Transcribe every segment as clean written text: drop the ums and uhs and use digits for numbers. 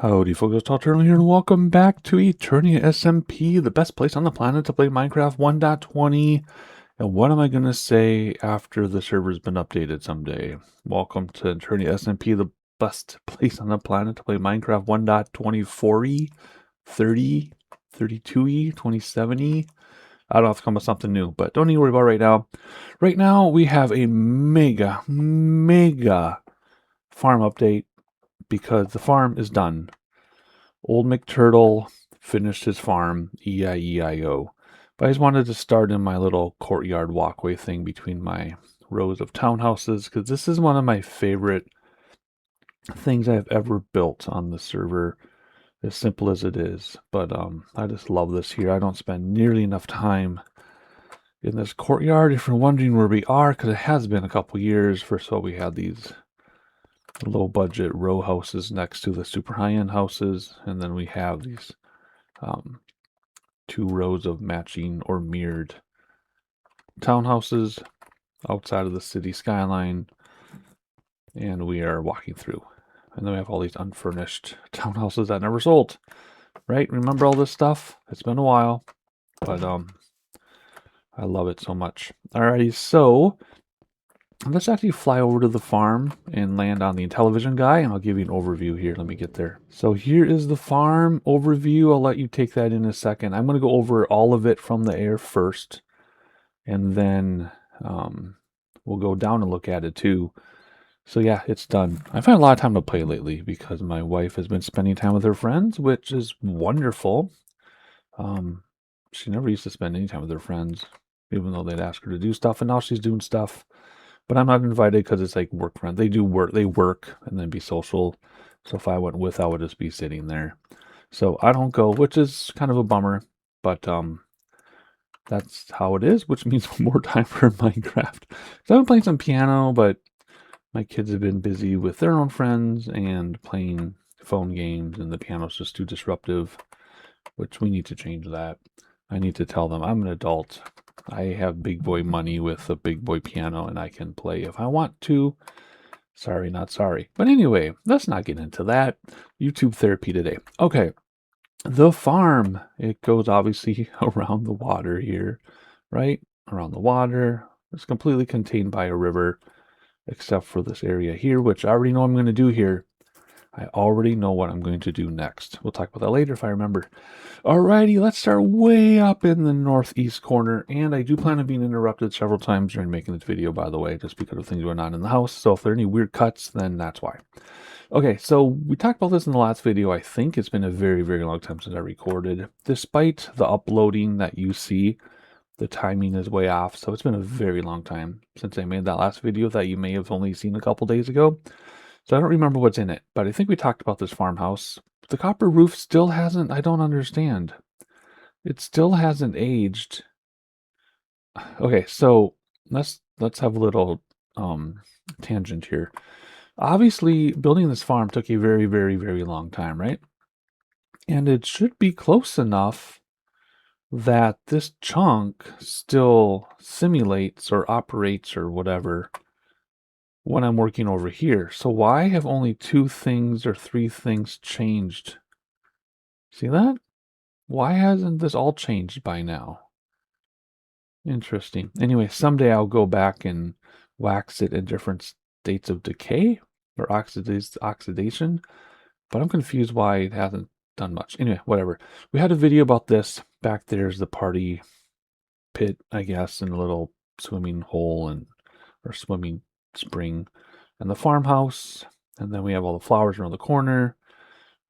Howdy folks, it's Eternia here and welcome back to Eternia SMP, the best place on the planet to play Minecraft 1.20. And what am I going to say after the server's been updated someday? Welcome to Eternia SMP, the best place on the planet to play Minecraft 1.24e, 30, 32e, 27e. I don't have to come up with something new, but don't need to worry about it right now. Right now, we have a mega farm update because the farm is done. Old McTurtle finished his farm, E-I-E-I-O. But I just wanted to start in my little courtyard walkway thing between my rows of townhouses, because this is one of my favorite things I've ever built on the server, as simple as it is. But I just love this here. I don't spend nearly enough time in this courtyard. If you're wondering where we are, because it has been a couple years. First of all, we had these low budget row houses next to the super high-end houses, and then we have these two rows of matching or mirrored townhouses outside of the city skyline, and we are walking through, and then we have all these unfurnished townhouses that never sold, right? Remember all this stuff? It's been a while, but I love it so much. Alrighty, so let's actually fly over to the farm and land on the Intellivision guy, and I'll give you an overview here. Let me get there. So here is the farm overview. I'll let you take that in a second. I'm going to go over all of it from the air first, and then we'll go down and look at it too. So yeah, it's done. I've had a lot of time to play lately because my wife has been spending time with her friends, which is wonderful. She never used to spend any time with her friends, even though they'd ask her to do stuff, and now she's doing stuff. But I'm not invited because it's like work friends. They work and then be social. So if I went with, I would just be sitting there. So I don't go, which is kind of a bummer. But that's how it is, which means more time for Minecraft. So I've been playing some piano, but my kids have been busy with their own friends and playing phone games, and the piano's just too disruptive, which we need to change that. I need to tell them I'm an adult. I have big boy money with a big boy piano, and I can play if I want to. Sorry, not sorry. But anyway, let's not get into that. YouTube therapy today. Okay, the farm. It goes obviously around the water here, right? Around the water. It's completely contained by a river, except for this area here, which I already know I'm going to do here. I already know what I'm going to do next. We'll talk about that later if I remember. Alrighty, let's start way up in the northeast corner. And I do plan on being interrupted several times during making this video, by the way, just because of things going on in the house. So if there are any weird cuts, then that's why. Okay, so we talked about this in the last video. I think it's been a very, very long time since I recorded. Despite the uploading that you see, the timing is way off. So it's been a very long time since I made that last video that you may have only seen a couple days ago. So I don't remember what's in it, but I think we talked about this farmhouse. The copper roof still hasn't, I don't understand. It still hasn't aged. Okay, so let's have a little tangent here. Obviously, building this farm took a very, very, very long time, right? And it should be close enough that this chunk still simulates or operates or whatever when I'm working over here. So why have only 2 things or 3 things changed? See that? Why hasn't this all changed by now? Interesting. Anyway, someday I'll go back and wax it in different states of decay or oxidation, but I'm confused why it hasn't done much. Anyway, whatever. We had a video about this. Back there's the party pit, I guess, and a little swimming hole or swimming spring, and the farmhouse, and then we have all the flowers around the corner.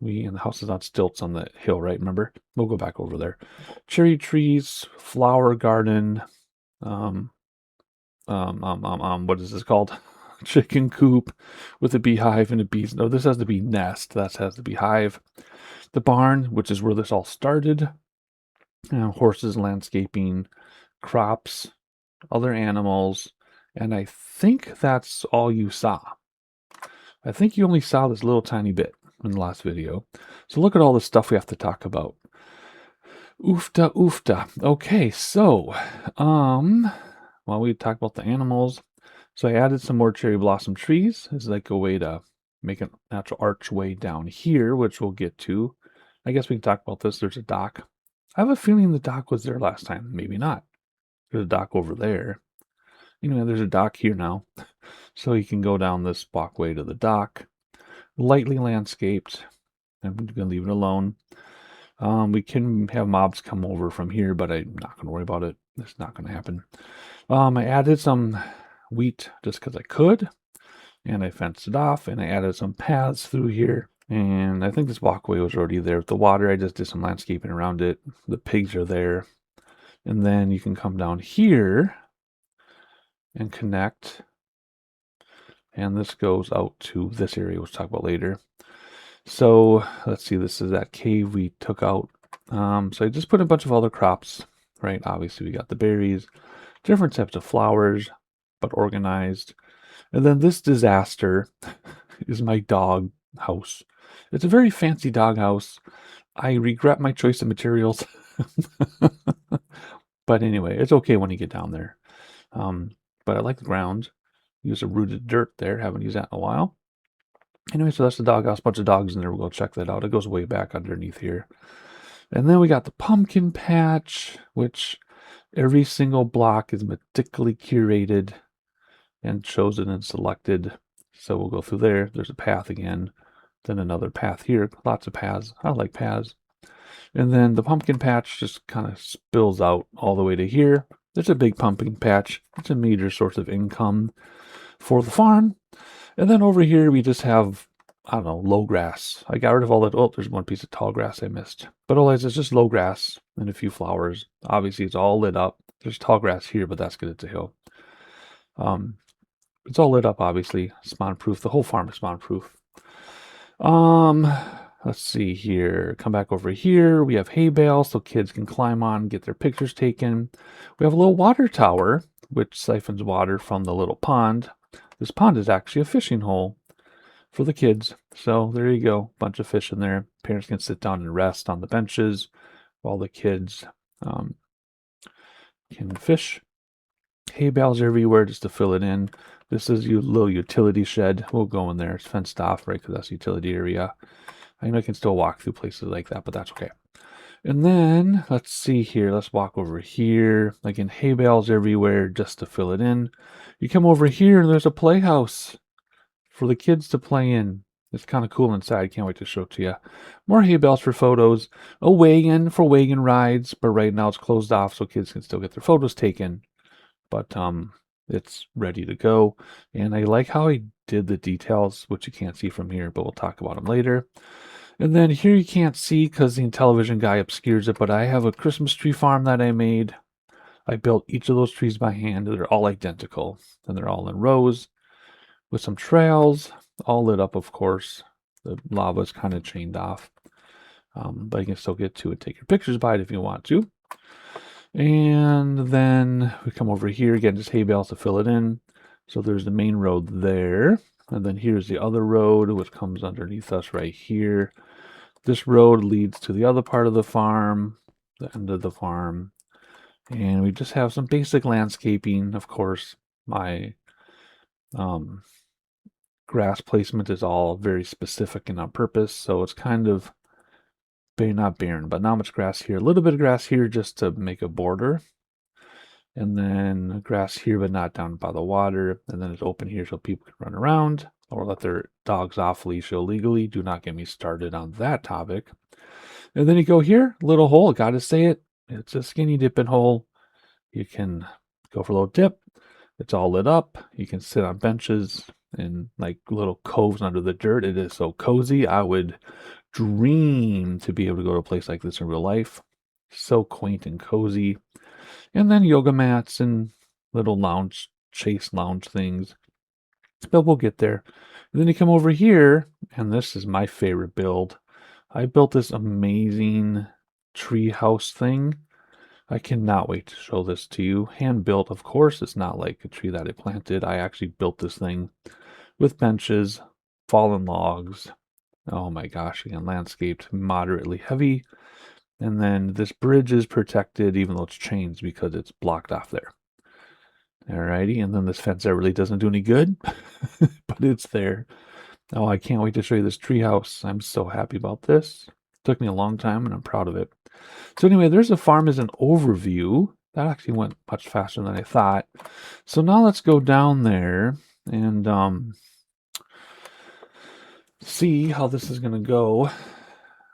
And the house is on stilts on the hill, right? Remember? We'll go back over there. Cherry trees, flower garden, what is this called? Chicken coop with a beehive and a bee's. No, this has to be nest. That has to be hive. The barn, which is where this all started. Horses, landscaping, crops, other animals. And I think that's all you saw. I think you only saw this little tiny bit in the last video. So look at all the stuff we have to talk about. Oofta, oofta. Okay, so, well, we talked about the animals. So I added some more cherry blossom trees as like a way to make a natural archway down here, which we'll get to. I guess we can talk about this. There's a dock. I have a feeling the dock was there last time. Maybe not. There's a dock over there. There's a dock here now. So you can go down this walkway to the dock. Lightly landscaped. I'm going to leave it alone. We can have mobs come over from here, but I'm not going to worry about it. It's not going to happen. I added some wheat just because I could, and I fenced it off, and I added some paths through here. And I think this walkway was already there with the water. I just did some landscaping around it. The pigs are there. And then you can come down here and connect. And this goes out to this area, which we'll talk about later. So let's see, this is that cave we took out. So I just put a bunch of other crops, right? Obviously, we got the berries, different types of flowers, but organized. And then this disaster is my dog house. It's a very fancy dog house. I regret my choice of materials. But anyway, it's okay when you get down there. But I like the ground. Use a rooted dirt there. Haven't used that in a while. Anyway, so that's the doghouse. Bunch of dogs in there. We'll go check that out. It goes way back underneath here. And then we got the pumpkin patch, which every single block is meticulously curated and chosen and selected. So we'll go through there. There's a path again. Then another path here. Lots of paths. I like paths. And then the pumpkin patch just kind of spills out all the way to here. There's a big pumpkin patch. It's a major source of income for the farm. And then over here, we just have, I don't know, low grass. I got rid of all that. Oh, there's one piece of tall grass I missed. But otherwise, it's just low grass and a few flowers. Obviously, it's all lit up. There's tall grass here, but that's good. It's a hill. It's all lit up, obviously. Spawn proof. The whole farm is spawn proof. Let's see here. Come back over here. We have hay bales so kids can climb on and get their pictures taken. We have a little water tower, which siphons water from the little pond. This pond is actually a fishing hole for the kids. So there you go. Bunch of fish in there. Parents can sit down and rest on the benches while the kids can fish. Hay bales everywhere just to fill it in. This is your little utility shed. We'll go in there. It's fenced off, right? Because that's the utility area. I know I can still walk through places like that, but that's okay. And then, let's see here. Let's walk over here. Again, hay bales everywhere just to fill it in. You come over here and there's a playhouse for the kids to play in. It's kind of cool inside. Can't wait to show it to you. More hay bales for photos. A wagon for wagon rides, but right now it's closed off so kids can still get their photos taken. But it's ready to go. And I like how I did the details, which you can't see from here, but we'll talk about them later. And then here you can't see because the television guy obscures it, but I have a Christmas tree farm that I made. I built each of those trees by hand. They're all identical, and they're all in rows with some trails, all lit up, of course. The lava is kind of chained off, but you can still get to it. Take your pictures by it if you want to. And then we come over here again, just hay bales to fill it in. So there's the main road there. And then here's the other road, which comes underneath us right here. This road leads to the other part of the farm, the end of the farm. And we just have some basic landscaping. Of course, my grass placement is all very specific and on purpose. So it's kind of not barren, but not much grass here. A little bit of grass here just to make a border. And then grass here, but not down by the water. And then it's open here so people can run around or let their dogs off leash illegally. Do not get me started on that topic. And then you go here, little hole, gotta say it. It's a skinny dipping hole. You can go for a little dip. It's all lit up. You can sit on benches and like little coves under the dirt. It is so cozy. I would dream to be able to go to a place like this in real life. So quaint and cozy. And then yoga mats and little chase lounge things. But we'll get there. And then you come over here, and this is my favorite build. I built this amazing tree house thing. I cannot wait to show this to you. Hand built, of course. It's not like a tree that I planted. I actually built this thing with benches, fallen logs. Oh my gosh, again, landscaped, moderately heavy. And then this bridge is protected, even though it's chains, because it's blocked off there. Alrighty, and then this fence that really doesn't do any good, but it's there. Oh, I can't wait to show you this treehouse. I'm so happy about this. Took me a long time and I'm proud of it. So anyway, there's a farm as an overview. That actually went much faster than I thought. So now let's go down there and see how this is going to go.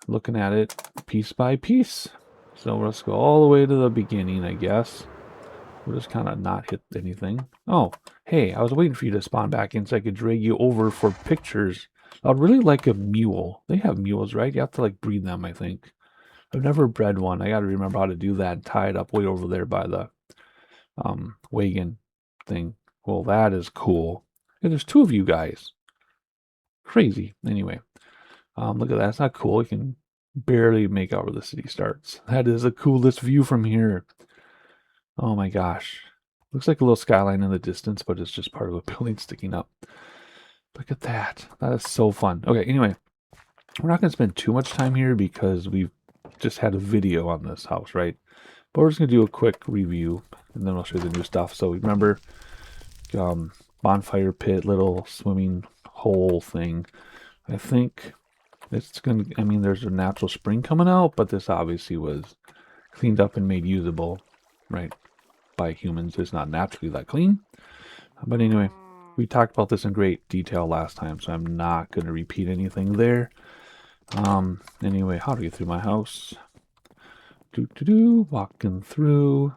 Looking at it piece by piece. So let's go all the way to the beginning, I guess. We'll just kind of not hit anything. Oh, hey, I was waiting for you to spawn back in so I could drag you over for pictures. I'd really like a mule. They have mules, right? You have to like breed them, I think. I've never bred one. I got to remember how to do that and tie it up way over there by the wagon thing. Well, that is cool. Hey, there's two of you guys. Crazy. Anyway, look at that. It's not cool. You can barely make out where the city starts. That is the coolest view from here. Oh my gosh. Looks like a little skyline in the distance, but it's just part of a building sticking up. Look at that. That is so fun. Okay, anyway, we're not going to spend too much time here because we've just had a video on this house, right? But we're just going to do a quick review, and then I'll show you the new stuff. So remember, bonfire pit, little swimming hole thing. I think it's going to, I mean, there's a natural spring coming out, but this obviously was cleaned up and made usable, right, by humans. It's not naturally that clean. But anyway, we talked about this in great detail last time, so I'm not going to repeat anything there. Anyway, how to get through my house. Walking through.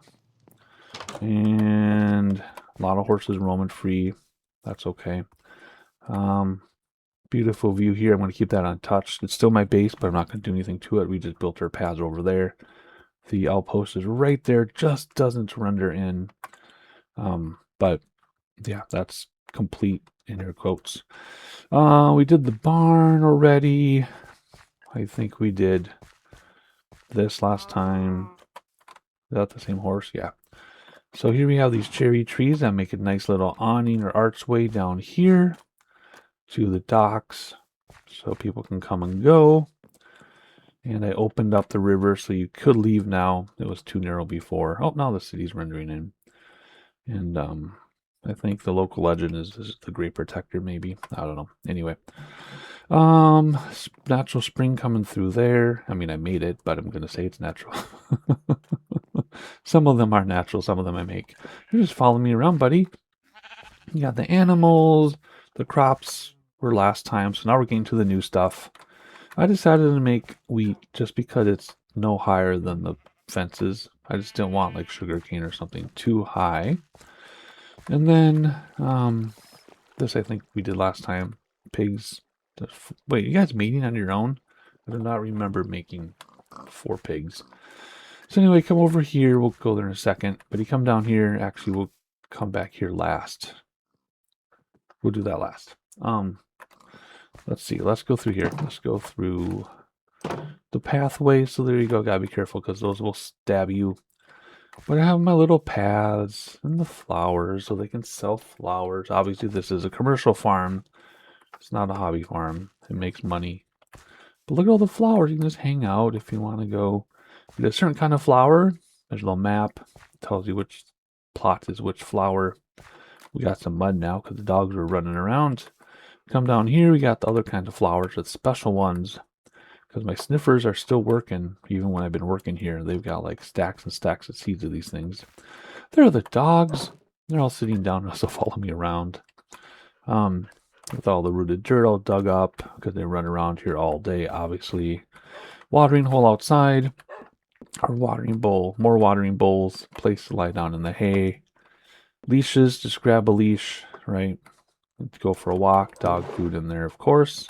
And a lot of horses roaming free. That's okay. Beautiful view here. I'm going to keep that untouched. It's still my base, but I'm not going to do anything to it. We just built our paths over there. The outpost is right there. Just doesn't render in. But yeah, that's complete in air quotes. We did the barn already. I think we did this last time. Is that the same horse? Yeah. So here we have these cherry trees that make a nice little awning or archway down here to the docks so people can come and go. And I opened up the river so you could leave now. It was too narrow before. Oh, now the city's rendering in. And I think the local legend is the Great Protector, maybe. I don't know. Anyway. Natural spring coming through there. I mean, I made it, but I'm going to say it's natural. Some of them are natural, some of them I make. You just follow me around, buddy. You got the animals, the crops were last time, so now we're getting to the new stuff. I decided to make wheat just because it's no higher than the fences. I just didn't want like sugarcane or something too high. And then this I think we did last time. Pigs. Wait, you guys mating on your own? I do not remember making 4 pigs. So anyway, come over here. We'll go there in a second. But you come down here. Actually, we'll come back here last. We'll do that last. Let's see. Let's go through here. Let's go through the pathway. So there you go. Gotta be careful because those will stab you. But I have my little paths and the flowers so they can sell flowers. Obviously, this is a commercial farm. It's not a hobby farm. It makes money. But look at all the flowers. You can just hang out if you want to go get a certain kind of flower. There's a little map. It tells you which plot is which flower. We got some mud now because the dogs were running around. Come down here. We got the other kinds of flowers. The special ones. Because my sniffers are still working. Even when I've been working here. They've got like stacks and stacks of seeds of these things. There are the dogs. They're all sitting down. So follow me around. With all the rooted dirt all dug up because they run around here all day, obviously. Watering hole outside. Our watering bowl. More watering bowls. Place to lie down in the hay. Leashes. Just grab a leash, right? Go for a walk. Dog food in there, of course.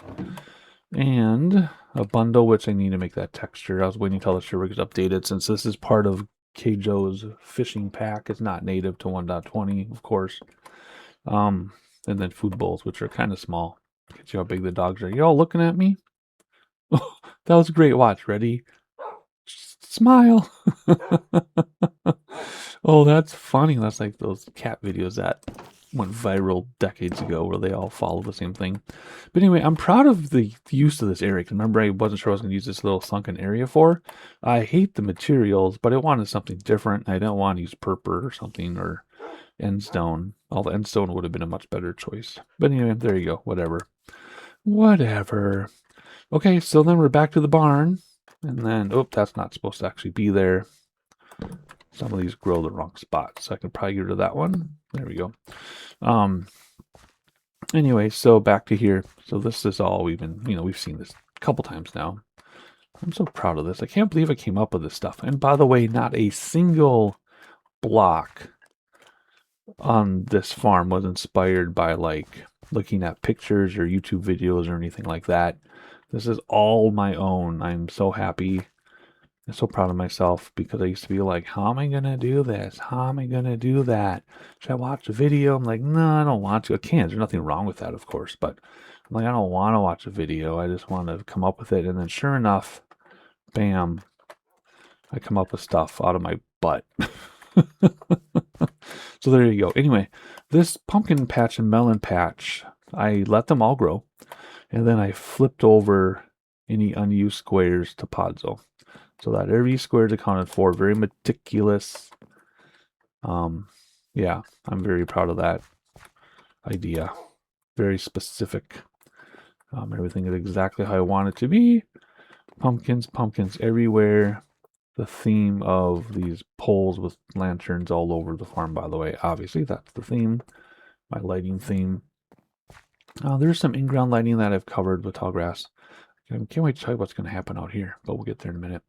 And a bundle, which I need to make that texture. I was waiting until the server gets updated since this is part of Keijo's fishing pack. It's not native to 1.20, of course. And then food bowls, which are kind of small. Get you how big the dogs are. You all looking at me? Oh, that was a great watch. Ready? Smile. Oh, that's funny. That's like those cat videos that went viral decades ago where they all follow the same thing. But anyway, I'm proud of the use of this area. Remember, I wasn't sure I was going to use this little sunken area for. I hate the materials, but I wanted something different. I didn't want to use purple or something or endstone. All the endstone would have been a much better choice. But anyway, there you go. Whatever. Whatever. Okay, so then we're back to the barn. And then, oh, that's not supposed to actually be there. Some of these grow the wrong spot, so I can probably get rid of that one. There we go. Anyway, so back to here. So this is all we've been, we've seen this a couple times now. I'm so proud of this. I can't believe I came up with this stuff. And by the way, not a single block on this farm was inspired by like looking at pictures or YouTube videos or anything like that. This is all my own. I'm so happy. I'm so proud of myself because I used to be like, how am I going to do this? How am I going to do that? Should I watch a video? I'm like, no, I don't want to. I can't. There's nothing wrong with that, of course. But I'm like, I don't want to watch a video. I just want to come up with it. And then sure enough, bam, I come up with stuff out of my butt. So there you go. Anyway, this pumpkin patch and melon patch, I let them all grow. And then I flipped over any unused squares to Podzo, so that every square is accounted for. Very meticulous. Yeah, I'm very proud of that idea. Very specific. Everything is exactly how I want it to be. Pumpkins, pumpkins everywhere. The theme of these poles with lanterns all over the farm, by the way. Obviously, that's the theme. My lighting theme. There's some in-ground lighting that I've covered with tall grass. I can't wait to tell you what's going to happen out here, but we'll get there in a minute.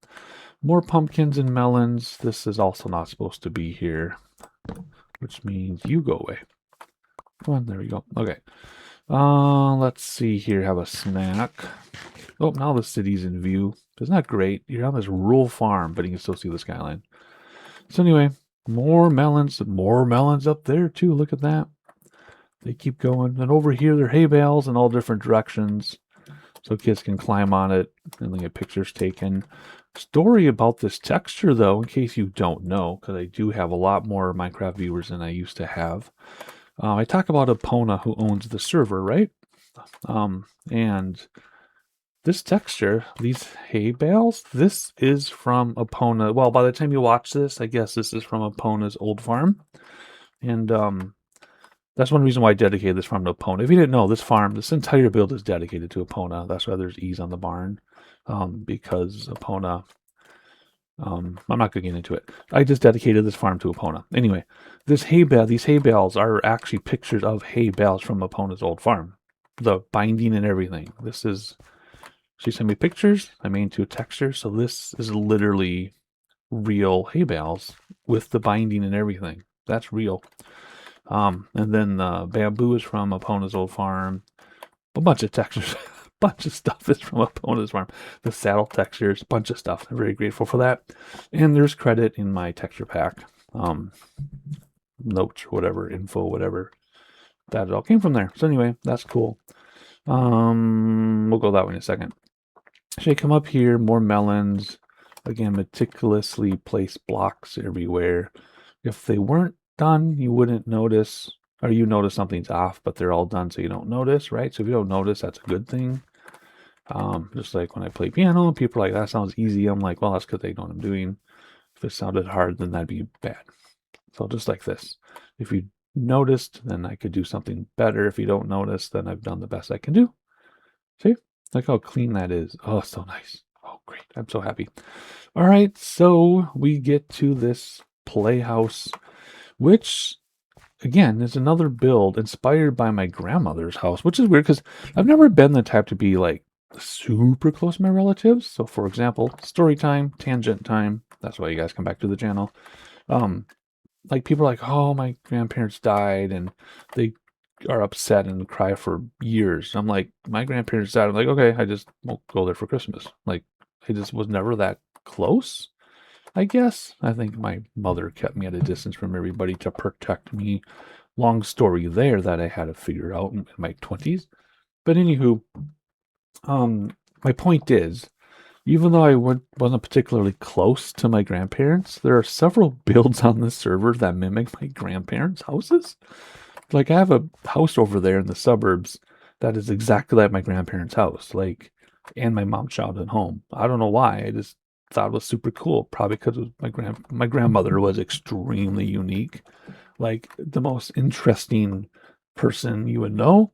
More pumpkins and melons. This is also not supposed to be here, which means you go away. Come on, there we go. Okay. Let's see here. Have a snack. Oh, now the city's in view. Isn't that great? You're on this rural farm, but you can still see the skyline. So anyway, more melons up there too. Look at that. They keep going. And over here, they're hay bales in all different directions, so kids can climb on it and then get pictures taken. Story about this texture, though, in case you don't know, because I do have a lot more Minecraft viewers than I used to have. I talk about Epona, who owns the server, right? And this texture, these hay bales, this is from Epona. Well, by the time you watch this, I guess this is from Epona's old farm. And that's one reason why I dedicated this farm to Epona. If you didn't know, this entire build is dedicated to Epona. That's why there's E's on the barn, because Epona. I'm not going to get into it. I just dedicated this farm to Epona. Anyway, these hay bales are actually pictures of hay bales from Epona's old farm. The binding and everything. She sent me pictures. I made into a texture. So this is literally real hay bales with the binding and everything. That's real. And then bamboo is from Epona's old farm. A bunch of textures. Bunch of stuff is from Epona's farm. The saddle textures, bunch of stuff. I'm very grateful for that. And there's credit in my texture pack. Notes or whatever, info, whatever. That all came from there. So anyway, that's cool. We'll go that way in a second. So you come up here, more melons. Again, meticulously placed blocks everywhere. If they weren't done, you wouldn't notice, or you notice something's off, but they're all done so you don't notice, right? So if you don't notice, that's a good thing. Just like when I play piano, people are like, that sounds easy. I'm like, well, that's because they know what I'm doing. If it sounded hard, then that'd be bad. So just like this. If you noticed, then I could do something better. If you don't notice, then I've done the best I can do. See? Look how clean that is. Oh, so nice. Oh, great. I'm so happy. All right, so we get to this playhouse, which, again, is another build inspired by my grandmother's house, which is weird because I've never been the type to be like super close to my relatives. So, for example, story time, tangent time. That's why you guys come back to the channel. Like people are like, oh, my grandparents died, and they are upset and cry for years. I'm like, my grandparents died. I'm like, okay, I just won't go there for Christmas. Like, I just was never that close, I guess. I think my mother kept me at a distance from everybody to protect me. Long story there that I had to figure out in my 20s. But anywho, my point is, even though I wasn't particularly close to my grandparents, there are several builds on this server that mimic my grandparents' houses. Like, I have a house over there in the suburbs that is exactly like my grandparents' house, like, and my mom's childhood home. I don't know why. I just thought it was super cool. Probably because my grandmother was extremely unique. Like, the most interesting person you would know.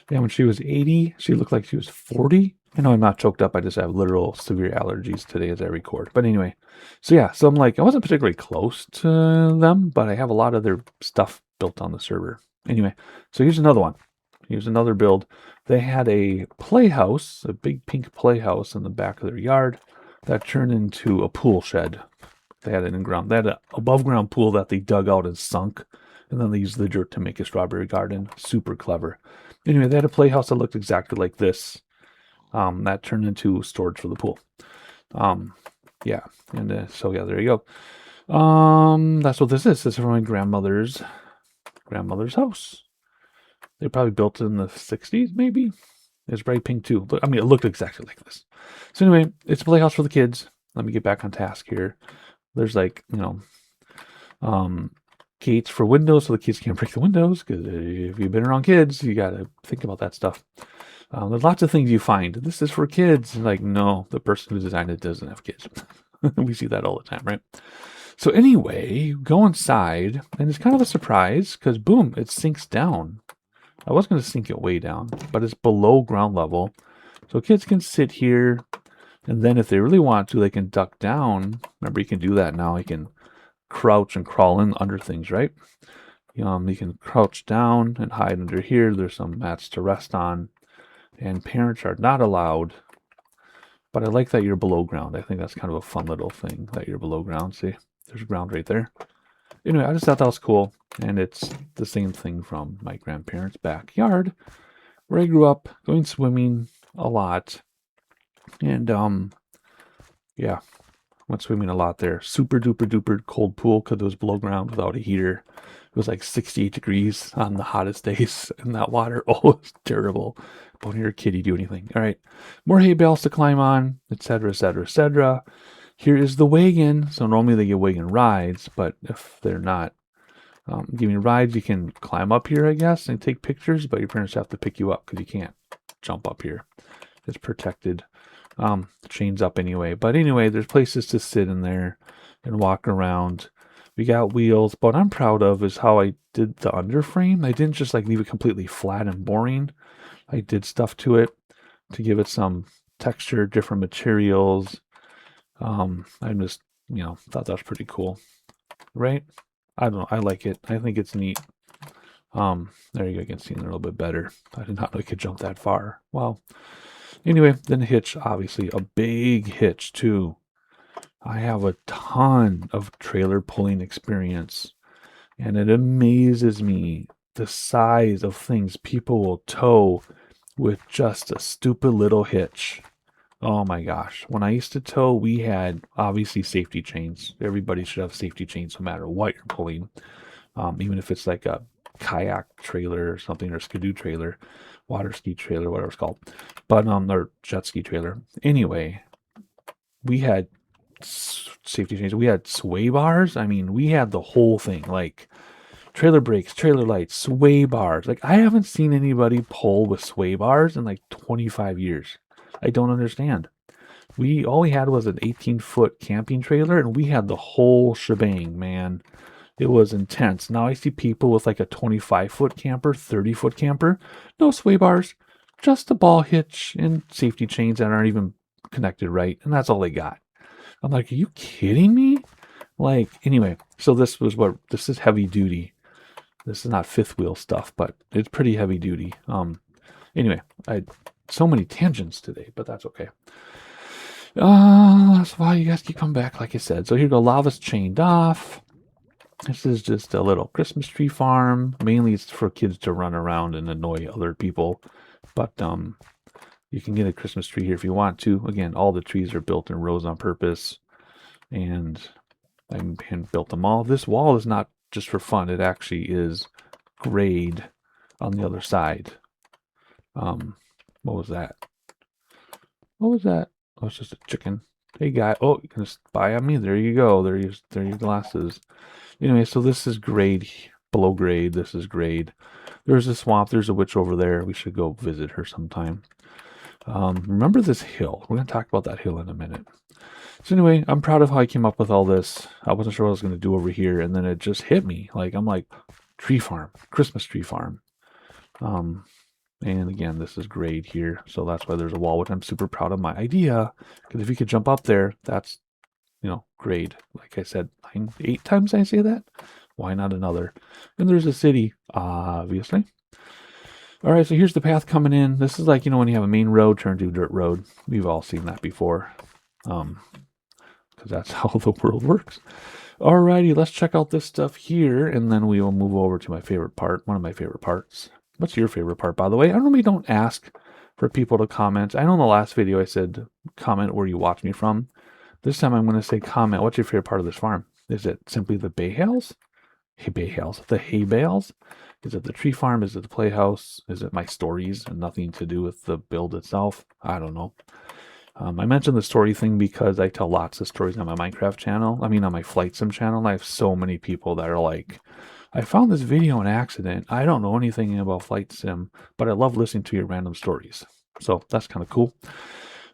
And when she was 80, she looked like she was 40. I know I'm not choked up. I just have literal severe allergies today as I record. But anyway, so yeah, so I'm like, I wasn't particularly close to them, but I have a lot of their stuff built on the server. Anyway, so here's another one. Here's another build. They had a playhouse, a big pink playhouse in the back of their yard that turned into a pool shed. They had it in ground. They had an above ground pool that they dug out and sunk, and then they used the dirt to make a strawberry garden. Super clever. Anyway, they had a playhouse that looked exactly like this. That turned into storage for the pool. Yeah, and so yeah, there you go. That's what this is. This is from my grandmother's house. They probably built it in the 60s, maybe. It's bright pink too, but I mean, it looked exactly like this. So anyway, it's a playhouse for the kids. Let me get back on task here. There's like, gates for windows so the kids can't break the windows, because if you've been around kids, you got to think about that stuff. There's lots of things you find. This is for kids. Like, no, the person who designed it doesn't have kids. We see that all the time, right? So anyway, go inside, and it's kind of a surprise because, boom, it sinks down. I was going to sink it way down, but it's below ground level. So kids can sit here, and then if they really want to, they can duck down. Remember, you can do that now. You can crouch and crawl in under things, right? You can crouch down and hide under here. There's some mats to rest on, and parents are not allowed. But I like that you're below ground. I think that's kind of a fun little thing that you're below ground. See, there's ground right there. Anyway, I just thought that was cool. And it's the same thing from my grandparents' backyard, where I grew up going swimming a lot. And yeah, went swimming a lot there. Super duper duper cold pool because it was below ground without a heater. It was like 68 degrees on the hottest days in that water. Oh, it was terrible. Don't hear a kitty do anything. All right, more hay bales to climb on, etc., etc., etc. Here is the wagon. So normally they get wagon rides, but if they're not giving rides, you can climb up here, I guess, and take pictures, but your parents have to pick you up because you can't jump up here. It's protected. Chains up anyway. But anyway, there's places to sit in there and walk around. We got wheels. But what I'm proud of is how I did the underframe. I didn't just like leave it completely flat and boring. I did stuff to it to give it some texture, different materials. I just, thought that was pretty cool. Right? I don't know. I like it. I think it's neat. There you go. You can see it a little bit better. I did not know I could jump that far. Wow. Anyway, then the hitch, obviously a big hitch too. I have a ton of trailer pulling experience, and it amazes me the size of things people will tow with just a stupid little hitch. Oh my gosh. When I used to tow, we had obviously safety chains. Everybody should have safety chains no matter what you're pulling. Even if it's like a kayak trailer or something, or skidoo trailer, water ski trailer, whatever it's called. But or jet ski trailer. Anyway, we had safety chains. We had sway bars. I mean, we had the whole thing, like trailer brakes, trailer lights, sway bars. Like, I haven't seen anybody pull with sway bars in like 25 years. I don't understand. All we had was an 18-foot camping trailer, and we had the whole shebang, man. It was intense. Now I see people with like a 25-foot camper, 30-foot camper, no sway bars, just a ball hitch and safety chains that aren't even connected right, and that's all they got. I'm like, are you kidding me? Like, anyway, so this is heavy duty. This is not fifth wheel stuff, but it's pretty heavy duty. Anyway, I had so many tangents today, but that's okay. That's why you guys keep coming back, like I said. So here we go. Lava's chained off. This is just a little Christmas tree farm. Mainly it's for kids to run around and annoy other people. But you can get a Christmas tree here if you want to. Again, all the trees are built in rows on purpose. And I hand built them all. This wall is not just for fun. It actually is grade on the other side. What was that? What was that? Oh, it's just a chicken. Hey, guy. Oh, you can spy on me? There you go. There are your glasses. Anyway, so this is grade, below grade. This is grade. There's a swamp. There's a witch over there. We should go visit her sometime. Remember this hill. We're going to talk about that hill in a minute. So anyway, I'm proud of how I came up with all this. I wasn't sure what I was going to do over here, and then it just hit me. Like, I'm like, tree farm, Christmas tree farm. And again, this is grade here, so that's why there's a wall, which I'm super proud of my idea. Because if you could jump up there, that's, grade. Like I said, 8 times I say that. Why not another? And there's a city, obviously. All right, so here's the path coming in. This is like, when you have a main road turn to a dirt road. We've all seen that before, because that's how the world works. Alrighty, let's check out this stuff here, and then we will move over to my favorite part, one of my favorite parts. What's your favorite part, by the way? I normally don't ask for people to comment. I know in the last video I said comment where you watch me from. This time I'm going to say comment, what's your favorite part of this farm? Is it simply the hay bales? The hay bales? Is it the tree farm? Is it the playhouse? Is it my stories and nothing to do with the build itself? I don't know. I mentioned the story thing because I tell lots of stories on my Minecraft channel. I mean, on my Flight Sim channel. I have so many people that are like, I found this video on accident. I don't know anything about Flight Sim, but I love listening to your random stories. So that's kind of cool.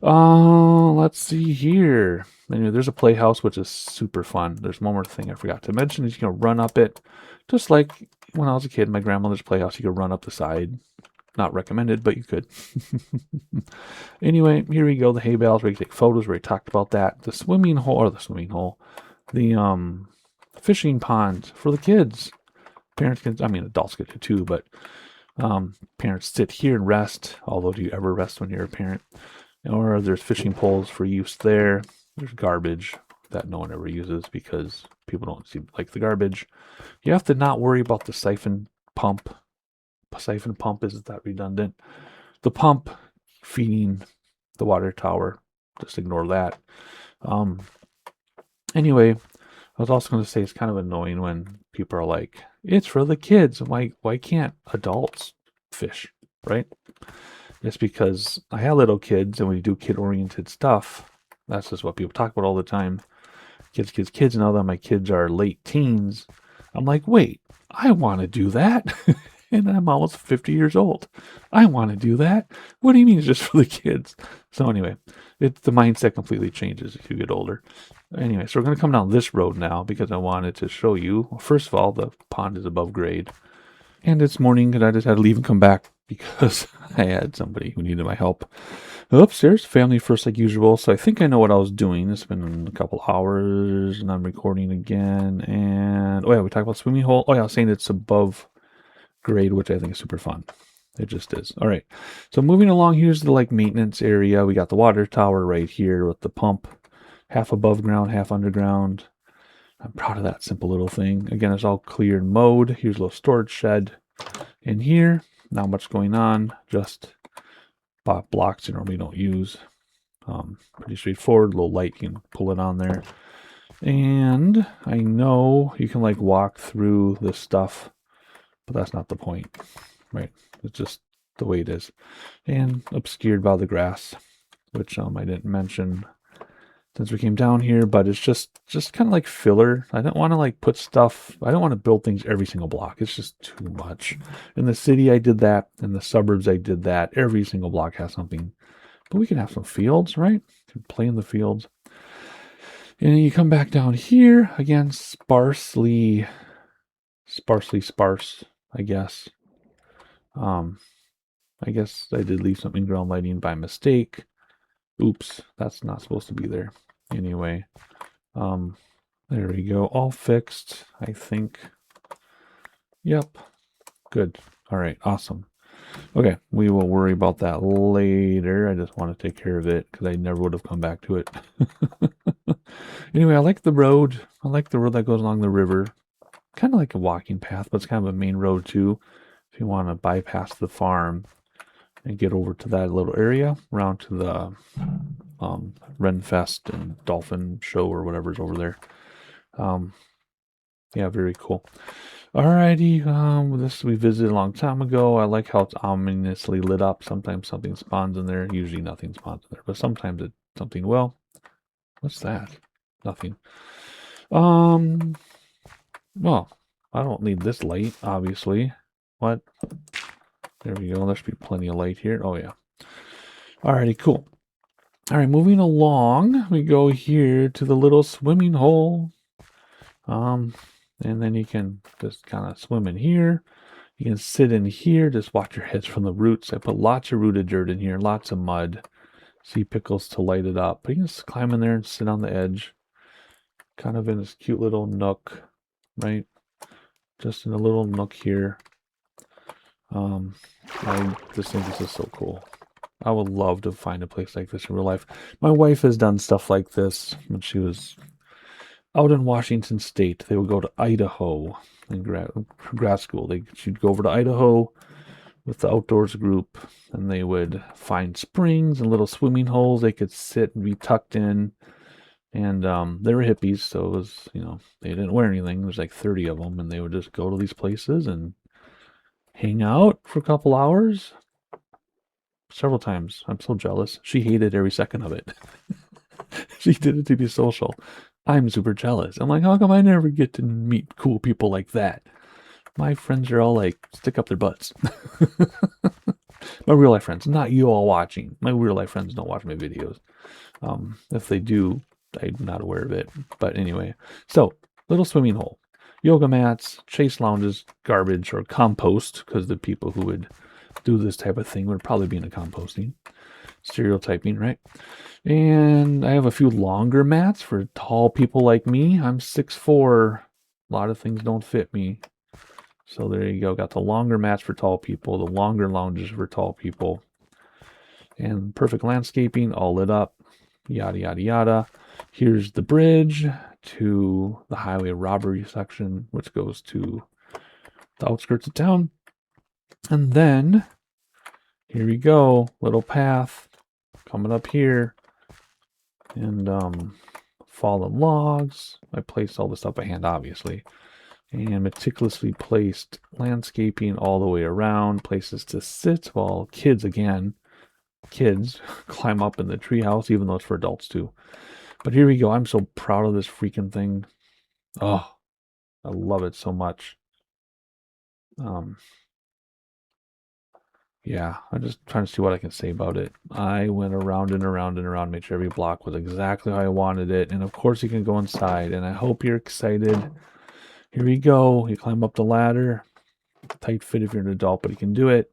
Let's see here. Anyway, there's a playhouse, which is super fun. There's one more thing I forgot to mention is you can run up it. Just like when I was a kid, my grandmother's playhouse, you could run up the side. Not recommended, but you could. Anyway, here we go. The hay bales where you take photos. We already talked about that. The swimming hole, the fishing pond for the kids. Parents can, adults get to too, but parents sit here and rest. Although, do you ever rest when you're a parent? Or there's fishing poles for use there. There's garbage that no one ever uses because people don't seem like the garbage. You have to not worry about the siphon pump. Siphon pump, isn't that redundant? The pump feeding the water tower, just ignore that. Anyway, I was also going to say it's kind of annoying when people are like, it's for the kids. Why can't adults fish, right? It's because I have little kids and we do kid-oriented stuff. That's just what people talk about all the time. Kids. Now that my kids are late teens, I'm like, wait, I want to do that. And I'm almost 50 years old. I want to do that. What do you mean it's just for the kids? So anyway, the mindset completely changes if you get older. Anyway, so we're going to come down this road now because I wanted to show you. Well, first of all, the pond is above grade. And it's morning and I just had to leave and come back because I had somebody who needed my help. Upstairs, family first like usual. So I think I know what I was doing. It's been a couple hours and I'm recording again. And, oh yeah, we talked about swimming hole. Oh yeah, I was saying it's above grade, which I think is super fun. It just is. All right. So moving along, here's the maintenance area. We got the water tower right here with the pump, half above ground, half underground. I'm proud of that simple little thing. Again, it's all cleared mode. Here's a little storage shed in here. Not much going on. Just blocks you normally don't use. Pretty straightforward. Little light, you can pull it on there. And I know you can walk through this stuff, but that's not the point, right? It's just the way it is. And obscured by the grass, which I didn't mention since we came down here, but it's just kind of like filler. I don't want to put stuff, I don't want to build things every single block. It's just too much. In the city, I did that. In the suburbs, I did that. Every single block has something. But we can have some fields, right? Play in the fields. And you come back down here, again, sparsely sparse, I guess. I guess I did leave some in-ground lighting by mistake. Oops, that's not supposed to be there. Anyway, there we go. All fixed, I think. Yep, good. All right, awesome. Okay, we will worry about that later. I just want to take care of it because I never would have come back to it. Anyway, I like the road. I like the road that goes along the river. Kind of like a walking path, but it's kind of a main road too. If you want to bypass the farm and get over to that little area, around to the Renfest and Dolphin Show or whatever's over there. Yeah, very cool. Alrighty, this we visited a long time ago. I like how it's ominously lit up. Sometimes something spawns in there. Usually nothing spawns in there, but sometimes something will. What's that? Nothing. Well, I don't need this light, obviously. What? There we go. There should be plenty of light here. Oh, yeah. Alrighty, cool. Alright, moving along, we go here to the little swimming hole. And then you can just kind of swim in here. You can sit in here, just watch your heads from the roots. I put lots of rooted dirt in here, lots of mud, sea pickles to light it up. But you can just climb in there and sit on the edge, kind of in this cute little nook, right? Just in a little nook here. I just think this is so cool. I would love to find a place like this in real life. My wife has done stuff like this when she was out in Washington State. They would go to Idaho in grad school. She'd go over to Idaho with the outdoors group, and they would find springs and little swimming holes they could sit and be tucked in. And they were hippies, so it was, they didn't wear anything. There's like 30 of them, and they would just go to these places and hang out for a couple hours. Several times. I'm so jealous. She hated every second of it. She did it to be social. I'm super jealous. I'm like, how come I never get to meet cool people like that? My friends are all like, stick up their butts. My real life friends, not you all watching. My real life friends don't watch my videos. If they do, I'm not aware of it. But anyway, so little swimming hole, yoga mats, chase lounges, garbage or compost, because the people who would do this type of thing would probably be into composting. Stereotyping, right? And I have a few longer mats for tall people like me. I'm 6'4". A lot of things don't fit me. So there you go. Got the longer mats for tall people, the longer lounges for tall people. And perfect landscaping, all lit up, yada, yada, yada. Here's the bridge to the highway robbery section, which goes to the outskirts of town. And then, here we go, little path coming up here. And fallen logs. I placed all this up by hand, obviously. And meticulously placed landscaping all the way around, places to sit while kids climb up in the treehouse, even though it's for adults too. But here we go. I'm so proud of this freaking thing. Oh, I love it so much. Yeah, I'm just trying to see what I can say about it. I went around and around and around, made sure every block was exactly how I wanted it. And of course you can go inside, and I hope you're excited. Here we go. You climb up the ladder. Tight fit if you're an adult, but you can do it.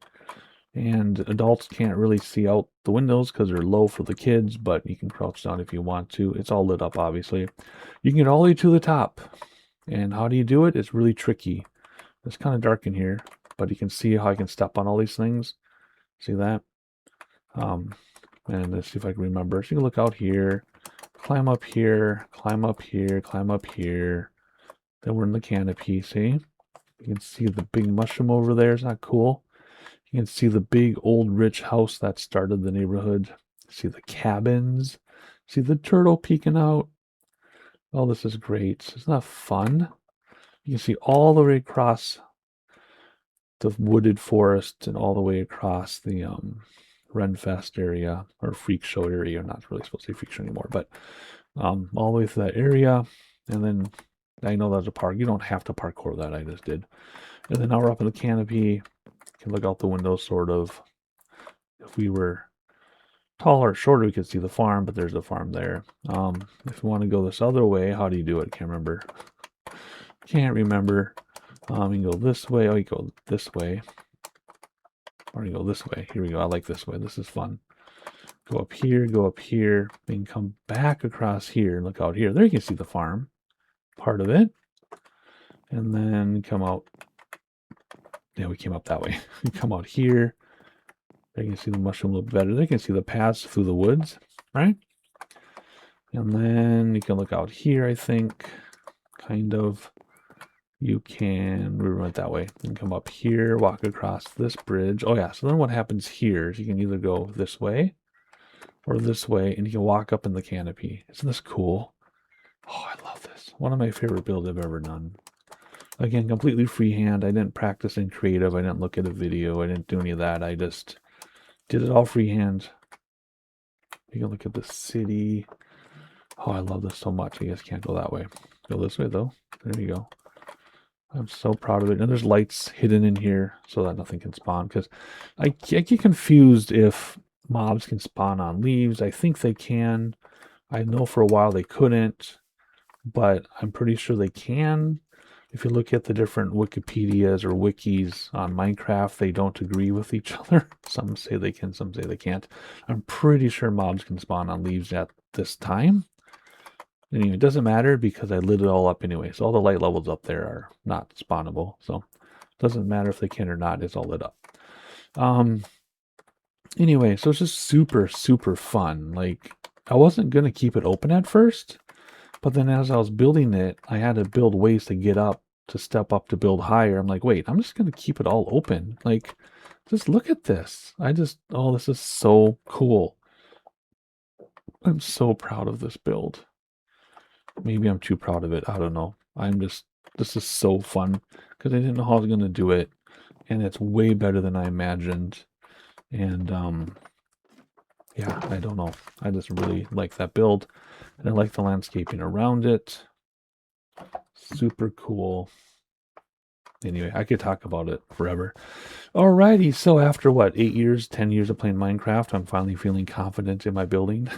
And adults can't really see out the windows because they're low for the kids, but you can crouch down if you want to. It's all lit up, obviously. You can get all the way to the top. And how do you do it? It's really tricky. It's kind of dark in here, but you can see how I can step on all these things. See that? And let's see if I can remember. So you can look out here, climb up here, climb up here, climb up here. Then we're in the canopy, see? You can see the big mushroom over there. Isn't that cool? You can see the big old rich house that started the neighborhood. See the cabins. See the turtle peeking out. Oh, this is great. Isn't that fun? You can see all the way across the wooded forest and all the way across the Renfest area or Freak Show area. I'm not really supposed to say Freak Show anymore, but all the way through that area. And then I know that's a park. You don't have to parkour that. I just did. And then now we're up in the canopy. You can look out the window, sort of. If we were taller or shorter, we could see the farm, but there's the farm there. If you want to go this other way, how do you do it? Can't remember. Can't remember. You can go this way. Oh, you go this way. Or you go this way. Here we go. I like this way. This is fun. Go up here, go up here. Then come back across here and look out here. There you can see the farm. Part of it. And then come out. Yeah, we came up that way. We come out here. There you can see the mushroom a little better. There you can see the paths through the woods, right? And then you can look out here, I think. Kind of. You can, we went that way, and come up here, walk across this bridge. Oh yeah, so then what happens here is you can either go this way or this way, and you can walk up in the canopy. Isn't this cool? Oh, I love this. One of my favorite builds I've ever done. Again, completely freehand. I didn't practice in creative. I didn't look at a video. I didn't do any of that. I just did it all freehand. You can look at the city. Oh, I love this so much. I guess can't go that way. Go this way, though. There you go. I'm so proud of it. And there's lights hidden in here so that nothing can spawn. Because I get confused if mobs can spawn on leaves. I think they can. I know for a while they couldn't. But I'm pretty sure they can. if you look at the different Wikipedias or wikis on Minecraft, they don't agree with each other. Some say they can, some say they can't. I'm pretty sure mobs can spawn on leaves at this time. Anyway, it doesn't matter because I lit it all up anyway. So all the light levels up there are not spawnable. So it doesn't matter if they can or not. It's all lit up. Anyway, so it's just super, super fun. Like, I wasn't going to keep it open at first, but then as I was building it, I had to build ways to get up, to step up, to build higher. I'm like, wait, I'm just going to keep it all open. Like, just look at this. Oh, this is so cool. I'm so proud of this build. Maybe I'm too proud of it. I don't know. This is so fun because I didn't know how I was going to do it. And it's way better than I imagined. And, yeah, I don't know. I just really like that build. And I like the landscaping around it. Super cool. Anyway, I could talk about it forever. Alrighty, so after what, 8 years, 10 years of playing Minecraft, I'm finally feeling confident in my building.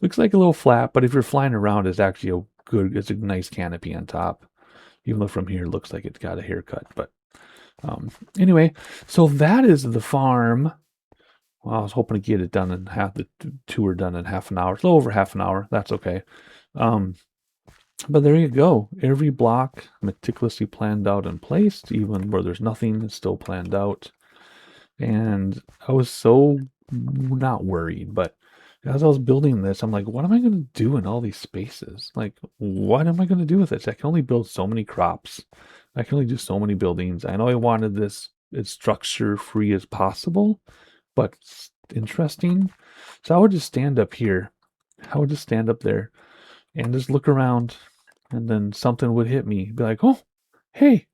Looks like a little flat, but if you're flying around, it's actually it's a nice canopy on top. Even though from here it looks like it's got a haircut. But anyway, so that is the farm. Well, I was hoping to get it done in the tour done in half an hour. It's a little over half an hour. That's okay. But there you go. Every block meticulously planned out and placed, even where there's nothing, it's still planned out. And I was so not worried, but as I was building this, I'm like, what am I going to do in all these spaces? Like, what am I going to do with this? I can only build so many crops. I can only do so many buildings. I know I wanted this as structure free as possible, but interesting. So I would just stand up here. I would just stand up there and just look around, and then something would hit me. Be like, oh, hey,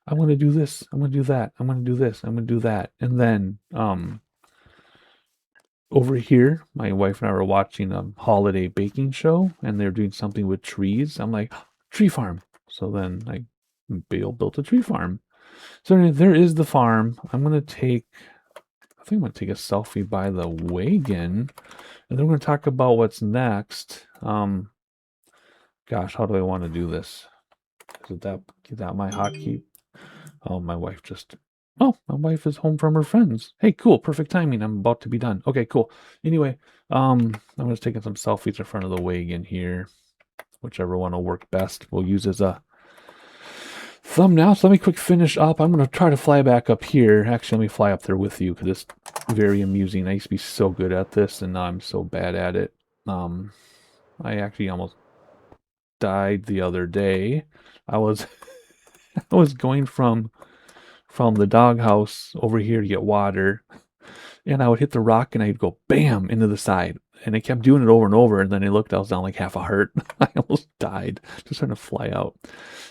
I'm going to do this. I'm going to do that. I'm going to do this. I'm going to do that. And then over here, my wife and I were watching a holiday baking show, and they're doing something with trees. I'm like, tree farm. So then I built a tree farm. So there is the farm. I think I'm going to take a selfie by the wagon, and then we're going to talk about what's next. Gosh, how do I want to do this? Is that my hotkey? Oh, my wife is home from her friends. Hey, cool, perfect timing. I'm about to be done. Okay, cool. Anyway, I'm just taking some selfies in front of the wagon here. Whichever one will work best, we'll use as a thumbnail. So let me quick finish up. I'm going to try to fly back up here. Actually, let me fly up there with you because it's very amusing. I used to be so good at this, and now I'm so bad at it. I actually almost died the other day. I was I was going from the doghouse over here to get water, and I would hit the rock and I'd go bam into the side, and I kept doing it over and over, and then I looked, I was down like half a heart. I almost died just trying to fly out.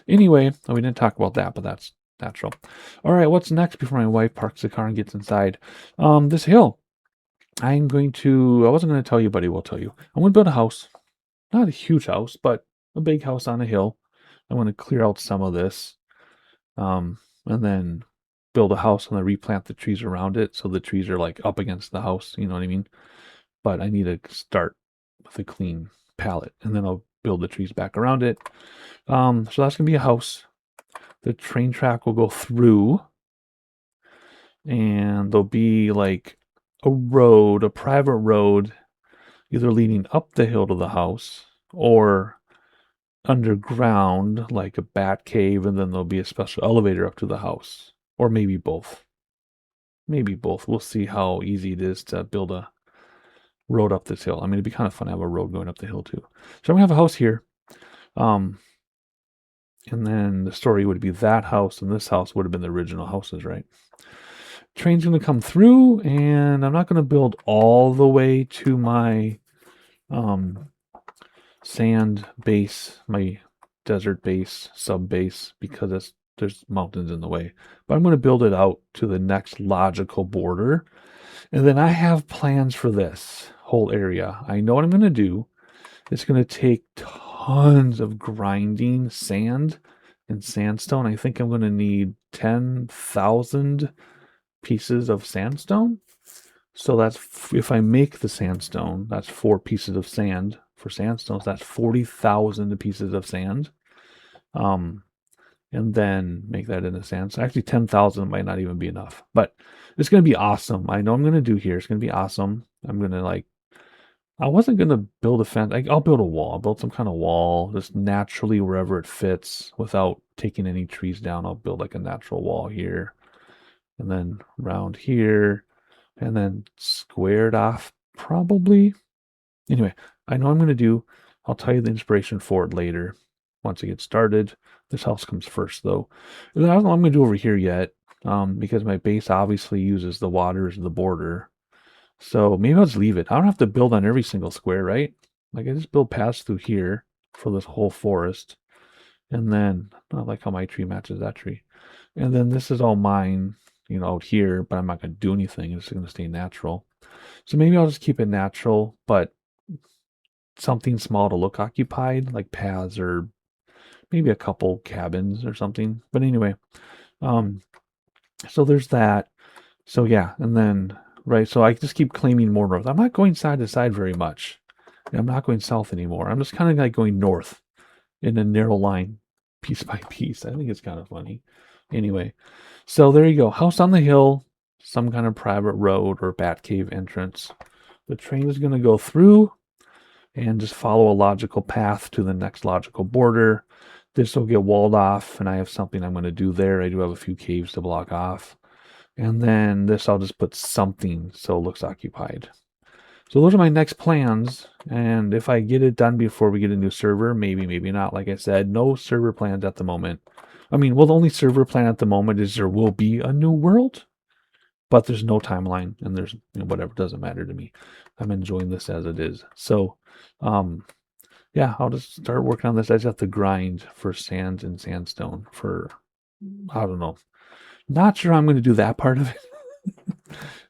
Anyway, we didn't talk about that, but that's natural. All right, what's next before my wife parks the car and gets inside? This hill. I wasn't going to tell you, but I will tell you. I'm going to build a house. Not a huge house, but a big house on a hill. I want to clear out some of this, and then build a house and then replant the trees around it so the trees are like up against the house. You know what I mean? But I need to start with a clean palette, and then I'll build the trees back around it. So that's gonna be a house. The train track will go through, and there'll be like a private road, either leading up the hill to the house or underground, like a bat cave, and then there'll be a special elevator up to the house, or maybe both. Maybe both. We'll see how easy it is to build a road up this hill. I mean, it'd be kind of fun to have a road going up the hill too. So I'm gonna have a house here, and then the story would be that house and this house would have been the original houses, right? Train's gonna come through, and I'm not gonna build all the way to my sand base, my desert base, sub base, because there's mountains in the way. But I'm going to build it out to the next logical border. And then I have plans for this whole area. I know what I'm going to do. It's going to take tons of grinding sand and sandstone. I think I'm going to need 10,000 pieces of sandstone. So that's, if I make the sandstone, that's 4 pieces of sand for sandstone. So that's 40,000 pieces of sand. And then make that into sand. So actually 10,000 might not even be enough, but it's going to be awesome. I know I'm going to do here. It's going to be awesome. I'm going to I wasn't going to build a fence. I'll build a wall. I'll build some kind of wall just naturally wherever it fits without taking any trees down. I'll build like a natural wall here and then around here and then squared off probably. Anyway, I know I'm going to do, I'll tell you the inspiration for it later once I get started. This house comes first though. I don't know what I'm going to do over here yet because my base obviously uses the water as the border. So maybe I'll just leave it. I don't have to build on every single square, right? Like I just build paths through here for this whole forest. And then I like how my tree matches that tree. And then this is all mine, out here, but I'm not going to do anything. It's going to stay natural. So maybe I'll just keep it natural, but something small to look occupied, like paths or maybe a couple cabins or something. But anyway, so there's that. So yeah, and then, right, so I just keep claiming more north. I'm not going side to side very much. I'm not going south anymore. I'm just kind of like going north in a narrow line, piece by piece. I think it's kind of funny. Anyway, so there you go. House on the hill, some kind of private road or bat cave entrance. The train is going to go through and just follow a logical path to the next logical border. This will get walled off, and I have something I'm going to do there. I do have a few caves to block off. And then this, I'll just put something so it looks occupied. So those are my next plans. And if I get it done before we get a new server, maybe, maybe not. Like I said, no server plans at the moment. I mean, well, the only server plan at the moment is there will be a new world, but there's no timeline and there's, whatever, doesn't matter to me. I'm enjoying this as it is. So, yeah, I'll just start working on this. I just have to grind for sand and sandstone for, I don't know. Not sure I'm going to do that part of it.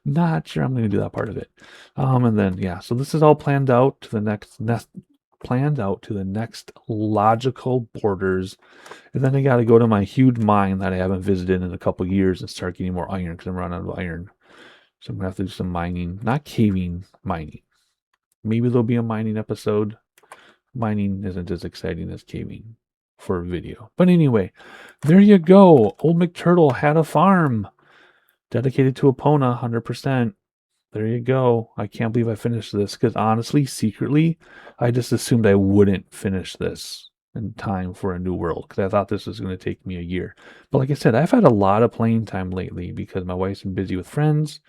Not sure I'm going to do that part of it. And then, yeah, so this is all planned out to the next logical borders. And then I got to go to my huge mine that I haven't visited in a couple years and start getting more iron because I'm running out of iron. So I'm going to have to do some mining, not caving, mining. Maybe there'll be a mining episode. Mining isn't as exciting as caving for a video. But anyway, there you go. Old McTurtle had a farm dedicated to Epona, 100%. There you go. I can't believe I finished this because honestly, secretly, I just assumed I wouldn't finish this in time for a new world because I thought this was going to take me a year. But like I said, I've had a lot of playing time lately because my wife's been busy with friends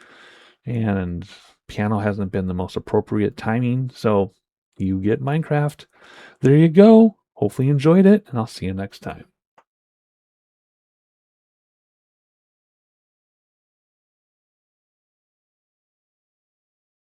and piano hasn't been the most appropriate timing. So you get Minecraft. There you go. Hopefully you enjoyed it, and I'll see you next time.